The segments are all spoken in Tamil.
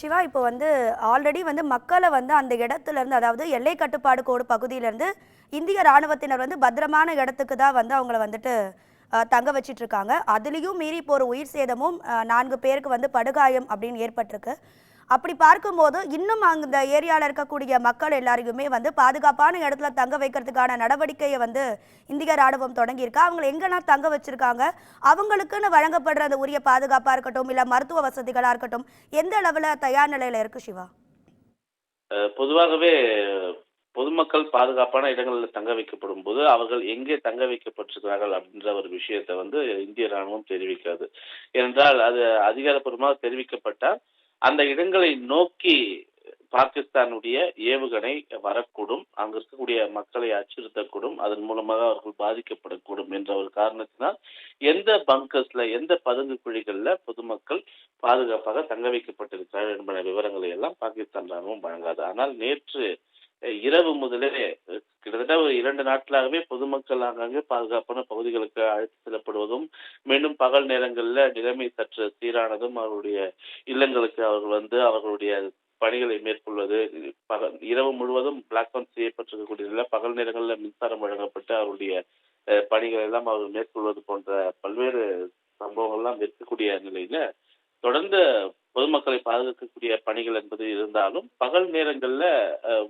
சிவா, இப்போ வந்து ஆல்ரெடி வந்து மக்களை வந்து அந்த இடத்துல இருந்து, அதாவது எல்லை கட்டுப்பாடு கோடு பகுதியிலேருந்து இந்திய ராணுவத்தினர் வந்து பத்திரமான இடத்துக்கு தான் வந்து அவங்கள வந்துட்டு தங்க வச்சிட்டு இருக்காங்க. அதுலேயும் மீறி இப்போ ஒரு உயிர் சேதமும் 4 பேருக்கு வந்து படுகாயம் அப்படின்னு ஏற்பட்டிருக்கு. அப்படி பார்க்கும்போது இன்னும் அந்த ஏரியாவில் இருக்கக்கூடிய மக்கள் எல்லாரையுமே வந்து பாதுகாப்பான இடத்துல தங்க வைக்கிறதுக்கான நடவடிக்கையை வந்து இந்திய ராணுவம் தொடங்கியிருக்கா. அவங்களை எங்கெல்லாம் தங்க வச்சிருக்காங்க, அவங்களுக்குன்னு வழங்கப்படுற அந்த உரிய பாதுகாப்பாக இருக்கட்டும், இல்லை மருத்துவ வசதிகளாக இருக்கட்டும், எந்த அளவில் தயார் நிலையில் இருக்கு சிவா? பொதுவாகவே பொதுமக்கள் பாதுகாப்பான இடங்களில் தங்க வைக்கப்படும் போது அவர்கள் எங்கே தங்க வைக்கப்பட்டிருக்கிறார்கள் அப்படின்ற ஒரு விஷயத்தை வந்து இந்திய ராணுவம் தெரிவிக்காது. ஏனென்றால் அது அதிகாரப்பூர்வமாக தெரிவிக்கப்பட்டால் அந்த இடங்களை நோக்கி பாகிஸ்தானுடைய ஏவுகணை வரக்கூடும், அங்கு இருக்கக்கூடிய மக்களை அச்சுறுத்தக்கூடும், அதன் மூலமாக அவர்கள் பாதிக்கப்படக்கூடும் என்ற ஒரு காரணத்தினால் எந்த பங்கர்ஸ்ல எந்த பதுங்கு குழிகள்ல பொதுமக்கள் பாதுகாப்பாக தங்க வைக்கப்பட்டிருக்கிறார்கள் என்பன விவரங்களை எல்லாம் பாகிஸ்தான் ராணுவம் வழங்காது. ஆனால் நேற்று இரவு முதலே கிட்டத்தட்ட ஒரு 2 நாட்களாகவே பொதுமக்கள் ஆங்காங்கே பாதுகாப்பான பகுதிகளுக்கு அழைத்து செல்லப்படுவதும், மீண்டும் பகல் நேரங்களில் நிலைமை சற்று சீரானதும் அவர்களுடைய இல்லங்களுக்கு அவர்கள் வந்து அவர்களுடைய பணிகளை மேற்கொள்வது, இரவு முழுவதும் பிளாக் அவுட் செய்யப்பட்டிருக்கக்கூடிய நிலையில் பகல் நேரங்களில் மின்சாரம் வழங்கப்பட்டு அவருடைய பணிகளை எல்லாம் அவர்கள் மேற்கொள்வது போன்ற பல்வேறு சம்பவங்கள்லாம் இருக்கக்கூடிய நிலையில தொடர்ந்து பொதுமக்களை பாதுகாக்கக்கூடிய பணிகள் என்பது இருந்தாலும் பகல் நேரங்கள்ல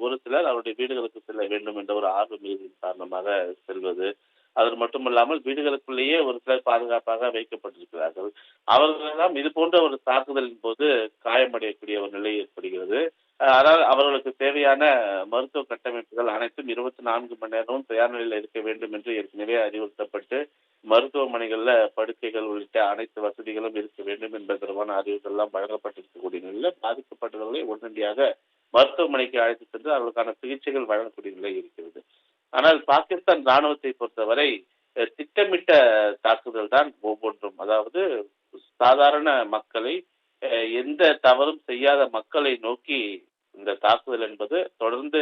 ஒரு சிலர் அவருடைய வீடுகளுக்கு செல்ல வேண்டும் என்ற ஒரு ஆர்வ மிகுதியின் காரணமாக செல்வது, அது மட்டுமல்லாமல் வீடுகளுக்குள்ளேயே ஒரு சிலர் பாதுகாப்பாக வைக்கப்பட்டிருக்கிறார்கள். அவர்களெல்லாம் இது போன்ற ஒரு தாக்குதலின் போது காயமடையக்கூடிய ஒரு நிலை ஏற்படுகிறது. ஆனால் அவர்களுக்கு தேவையான மருத்துவ கட்டமைப்புகள் அனைத்தும் 24 மணி நேரமும் தயார் நிலையில் இருக்க வேண்டும் என்று ஏற்கனவே அறிவுறுத்தப்பட்டு மருத்துவமனைகள்ல படுக்கைகள் உள்ளிட்ட அனைத்து வசதிகளும் இருக்க வேண்டும் என்பது தொடர்பான அறிவுகள் எல்லாம் வழங்கப்பட்டிருக்கக்கூடிய நிலையில் பாதிக்கப்பட்டவர்களை உடனடியாக மருத்துவமனைக்கு அழைத்து சென்று அவர்களுக்கான சிகிச்சைகள் வழங்கக்கூடிய நிலை இருக்கிறது. ஆனால் பாகிஸ்தான் ராணுவத்தை பொறுத்தவரை திட்டமிட்ட தாக்குதல் தான் ஒவ்வொன்றும். அதாவது சாதாரண மக்களை, எந்த தவறும் செய்யாத மக்களை நோக்கி இந்த தாக்குதல் என்பது தொடர்ந்து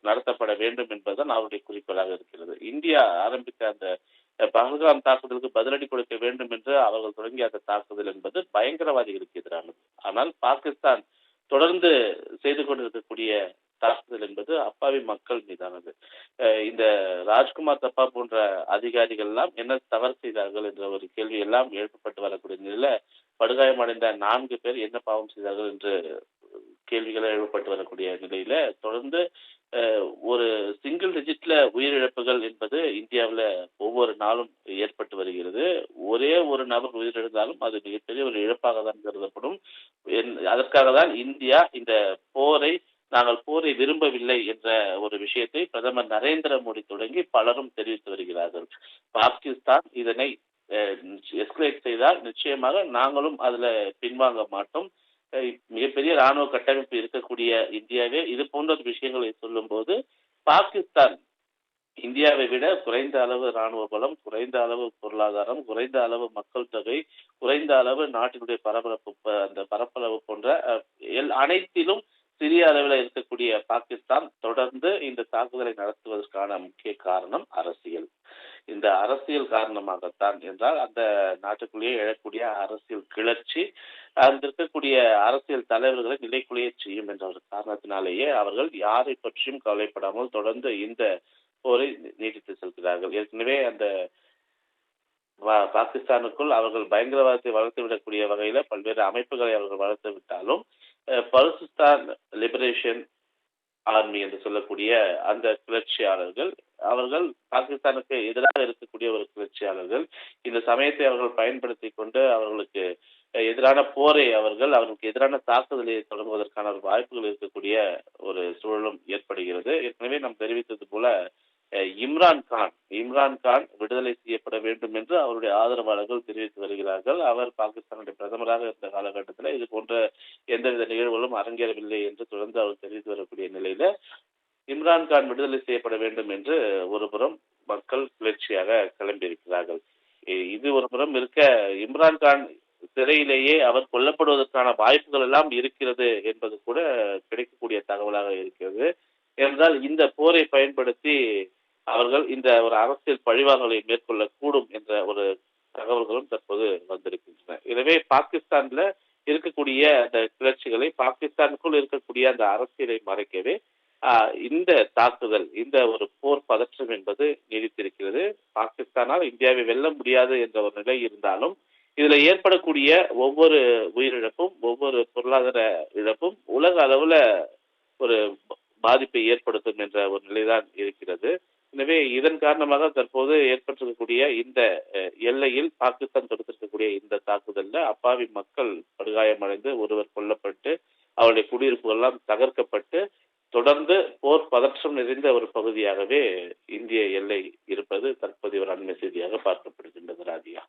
நடத்தப்பட வேண்டும் என்பதுதான் அவருடைய குறிக்கோளாக இருக்கிறது. இந்தியா ஆரம்பித்த அந்த பஹல்காம் தாக்குதலுக்கு பதிலடி கொடுக்க வேண்டும் என்று அவர்கள் தொடங்கிய அந்த தாக்குதல் என்பது பயங்கரவாதிகளுக்கு எதிரானது. ஆனால் பாகிஸ்தான் தொடர்ந்து செய்து கொண்டிருக்கக்கூடிய தாக்குதல் என்பது அப்பாவி மக்கள் மீதானது. இந்த ராஜ்குமார் தப்பா போன்ற அதிகாரிகள் எல்லாம் என்ன தவறு செய்தார்கள் என்ற ஒரு கேள்வி எல்லாம் எழுப்பப்பட்டு வரக்கூடிய நிலையில படுகாயமடைந்த 4 பேர் என்ன பாவம் செய்தார்கள் என்று கேள்விகளை எழுப்பப்பட்டு வரக்கூடிய நிலையில தொடர்ந்து ஒரு சிங்கிள் டிஜிட்ல உயிரிழப்புகள் என்பது இந்தியாவில் ஒவ்வொரு நாளும் ஏற்பட்டு வருகிறது. ஒரே ஒரு நபர் உயிரிழந்தாலும் அது மிகப்பெரிய ஒரு இழப்பாக தான் கருதப்படும். அதற்காக தான் இந்தியா இந்த போரை, நாங்கள் போரை விரும்பவில்லை என்ற ஒரு விஷயத்தை பிரதமர் நரேந்திர மோடி தொடங்கி பலரும் தெரிவித்து வருகிறார்கள். பாகிஸ்தான் இதனை எஸ்கலேட் செய்தால் நிச்சயமாக நாங்களும் அதுல பின்வாங்க மாட்டோம். மிகப்பெரிய ராணுவ கட்டமைப்பு இருக்கக்கூடிய இந்தியாவே இது போன்ற விஷயங்களை சொல்லும் போது பாகிஸ்தான் இந்தியாவை விட குறைந்த அளவு ராணுவ பலம், குறைந்த அளவு பொருளாதாரம், குறைந்த அளவு மக்கள் தொகை, குறைந்த அளவு நாட்டினுடைய பரபரப்பு, அந்த பரப்பளவு போன்ற அனைத்திலும் சிறிய அளவில் இருக்கக்கூடிய பாகிஸ்தான் தொடர்ந்து இந்த தாக்குதலை நடத்துவதற்கான முக்கிய காரணம் அரசியல். இந்த அரசியல் காரணமாகத்தான் என்றால் அந்த நாட்டுக்குள்ளேயே எழக்கூடிய அரசியல் கிளர்ச்சி அங்கு இருக்கக்கூடிய அரசியல் தலைவர்களை நிலைக்குள்ளேயே செய்யும் என்ற ஒரு காரணத்தினாலேயே அவர்கள் யாரை பற்றியும் கவலைப்படாமல் தொடர்ந்து இந்த போரை நீடித்து செல்கிறார்கள். ஏற்கனவே அந்த பாகிஸ்தானுக்குள் அவர்கள் பயங்கரவாதத்தை வளர்த்து விடக்கூடிய வகையில பல்வேறு அமைப்புகளை அவர்கள் வளர்த்து விட்டாலும் பலுசிஸ்தான் லிபரேஷன் ஆர்மி என்று சொல்லக்கூடிய அந்த கிளர்ச்சியாளர்கள் அவர்கள் பாகிஸ்தானுக்கு எதிராக இருக்கக்கூடிய ஒரு கிளர்ச்சியாளர்கள். இந்த சமயத்தை அவர்கள் பயன்படுத்தி கொண்டு அவர்களுக்கு எதிரான போரை அவர்களுக்கு எதிரான தாக்குதலை தொடங்குவதற்கான வாய்ப்புகள் இருக்கக்கூடிய ஒரு சூழலும் ஏற்படுகிறது. ஏற்கனவே நாம் தெரிவித்தது போல இம்ரான் கான் விடுதலை செய்யப்பட வேண்டும் என்று அவருடைய ஆதரவாளர்கள் தெரிவித்து வருகிறார்கள். அவர் பாகிஸ்தானுடைய பிரதமராக இருந்த காலகட்டத்தில் இது போன்ற எந்தவித நிகழ்வுகளும் அரங்கேறவில்லை என்று தொடர்ந்து அவர் தெரிவித்து வரக்கூடிய நிலையில இம்ரான் கான் விடுதலை செய்யப்பட வேண்டும் என்று ஒருபுறம் மக்கள் கிளர்ச்சியாக கிளம்பியிருக்கிறார்கள். இது ஒரு புறம் இருக்க, இம்ரான் கான் சிறையிலேயே அவர் கொல்லப்படுவதற்கான வாய்ப்புகள் எல்லாம் இருக்கிறது என்பது கூட கிடைக்கக்கூடிய தகவலாக இருக்கிறது. என்றால் இந்த போரை பயன்படுத்தி அவர்கள் இந்த ஒரு அரசியல் பழிவாங்கலை மேற்கொள்ளக்கூடும் என்ற ஒரு தகவல்களும் தற்போது வந்திருக்கின்றன. எனவே பாகிஸ்தான்ல இருக்கக்கூடிய அந்த கிளர்ச்சிகளை, பாகிஸ்தானுக்குள் இருக்கக்கூடிய அந்த அரசியலை மறைக்கவே இந்த தாக்குதல், இந்த ஒரு போர் பதற்றம் என்பது நீடித்திருக்கிறது. பாகிஸ்தானால் இந்தியாவை வெல்ல முடியாது என்ற ஒரு நிலை இருந்தாலும், இதுல ஏற்படக்கூடிய ஒவ்வொரு உயிரிழப்பும், ஒவ்வொரு பொருளாதார இழப்பும் உலக அளவுல ஒரு பாதிப்பை ஏற்படுத்தும் என்ற ஒரு நிலைதான் இருக்கிறது. எனவே இதன் காரணமாக தற்போது ஏற்பட்டிருக்கக்கூடிய இந்த எல்லையில் பாகிஸ்தான் தொடுத்திருக்கக்கூடிய இந்த தாக்குதல்ல அப்பாவி மக்கள் படுகாயமடைந்து, ஒருவர் கொல்லப்பட்டு, அவருடைய குடியிருப்புகள் எல்லாம் தகர்க்கப்பட்டு, தொடர்ந்து போர் பதற்றம் நிறைந்த ஒரு பகுதியாகவே இந்திய எல்லை இருப்பது தற்போதைய ஒரு அண்மை செய்தியாக பார்க்கப்படுகின்றது. ராதியா,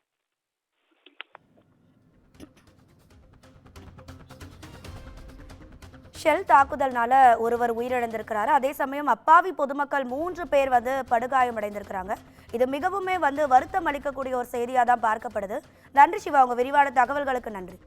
ஷெல் தாக்குதல்னால ஒருவர் உயிரிழந்திருக்கிறாரு. அதே சமயம் அப்பாவி பொதுமக்கள் 3 பேர் வந்து படுகாயமடைந்திருக்கிறாங்க. இது மிகவுமே வந்து வருத்தம் அளிக்கக்கூடிய ஒரு செய்தியாக தான் பார்க்கப்படுது. நன்றி சிவா, உங்க விரிவான தகவல்களுக்கு நன்றி.